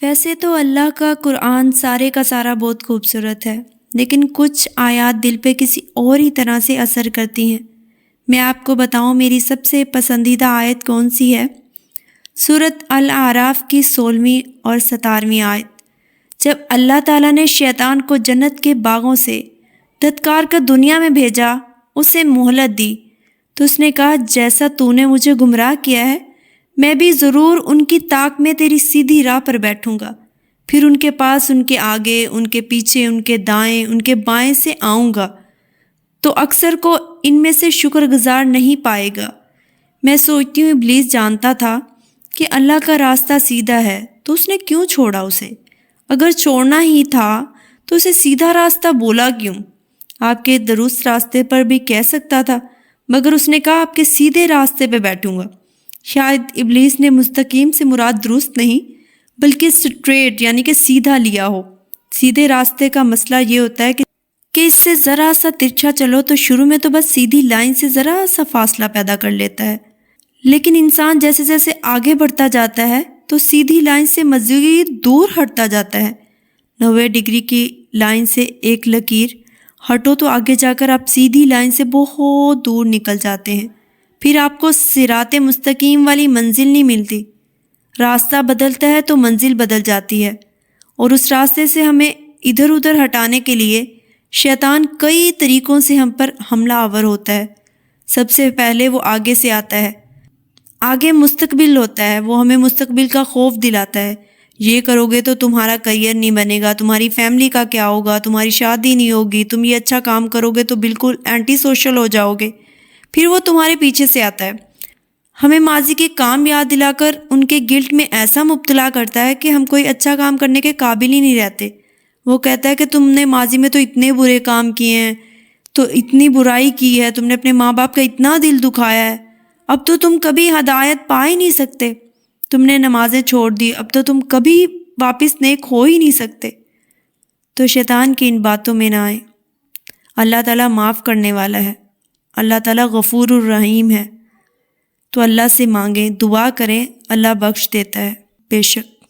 ویسے تو اللہ کا قرآن سارے کا سارا بہت خوبصورت ہے، لیکن کچھ آیات دل پہ کسی اور ہی طرح سے اثر کرتی ہیں۔ میں آپ کو بتاؤں میری سب سے پسندیدہ آیت کون سی ہے؟ سورۃ الاعراف کی 16ویں اور 17ویں آیت۔ جب اللہ تعالیٰ نے شیطان کو جنت کے باغوں سے دھتکار کر دنیا میں بھیجا، اسے مہلت دی، تو اس نے کہا جیسا تو نے مجھے گمراہ کیا ہے، میں بھی ضرور ان کی طاق میں تیری سیدھی راہ پر بیٹھوں گا، پھر ان کے پاس، ان کے آگے، ان کے پیچھے، ان کے دائیں، ان کے بائیں سے آؤں گا، تو اکثر کو ان میں سے شکر گزار نہیں پائے گا۔ میں سوچتی ہوں ابلیس جانتا تھا کہ اللہ کا راستہ سیدھا ہے، تو اس نے کیوں چھوڑا اسے؟ اگر چھوڑنا ہی تھا تو اسے سیدھا راستہ بولا کیوں؟ آپ کے درست راستے پر بھی کہہ سکتا تھا، مگر اس نے کہا آپ کے سیدھے راستے پہ بیٹھوں گا۔ شاید ابلیس نے مستقیم سے مراد درست نہیں بلکہ سٹریٹ یعنی کہ سیدھا لیا ہو۔ سیدھے راستے کا مسئلہ یہ ہوتا ہے کہ اس سے ذرا سا ترچھا چلو تو شروع میں تو بس سیدھی لائن سے ذرا سا فاصلہ پیدا کر لیتا ہے، لیکن انسان جیسے جیسے آگے بڑھتا جاتا ہے تو سیدھی لائن سے مزید دور ہٹتا جاتا ہے۔ 90 ڈگری کی لائن سے ایک لکیر ہٹو تو آگے جا کر آپ سیدھی لائن سے بہت دور نکل جاتے ہیں، پھر آپ کو صراط مستقیم والی منزل نہیں ملتی۔ راستہ بدلتا ہے تو منزل بدل جاتی ہے، اور اس راستے سے ہمیں ادھر ادھر ہٹانے کے لیے شیطان کئی طریقوں سے ہم پر حملہ آور ہوتا ہے۔ سب سے پہلے وہ آگے سے آتا ہے، آگے مستقبل ہوتا ہے، وہ ہمیں مستقبل کا خوف دلاتا ہے، یہ کرو گے تو تمہارا کیریئر نہیں بنے گا، تمہاری فیملی کا کیا ہوگا، تمہاری شادی نہیں ہوگی، تم یہ اچھا کام کرو گے تو بالکل اینٹی سوشل ہو جاؤ گے۔ پھر وہ تمہارے پیچھے سے آتا ہے، ہمیں ماضی کے کام یاد دلا کر ان کے گلٹ میں ایسا مبتلا کرتا ہے کہ ہم کوئی اچھا کام کرنے کے قابل ہی نہیں رہتے۔ وہ کہتا ہے کہ تم نے ماضی میں تو اتنے برے کام کیے ہیں، تو اتنی برائی کی ہے، تم نے اپنے ماں باپ کا اتنا دل دکھایا ہے، اب تو تم کبھی ہدایت پا ہی نہیں سکتے، تم نے نمازیں چھوڑ دی، اب تو تم کبھی واپس نیک ہو ہی نہیں سکتے۔ تو شیطان کی ان باتوں میں نہ آئے۔ اللہ تعالیٰ معاف کرنے والا ہے، اللہ تعالیٰ غفور الرحیم ہے، تو اللہ سے مانگیں، دعا کریں، اللہ بخش دیتا ہے بے شک۔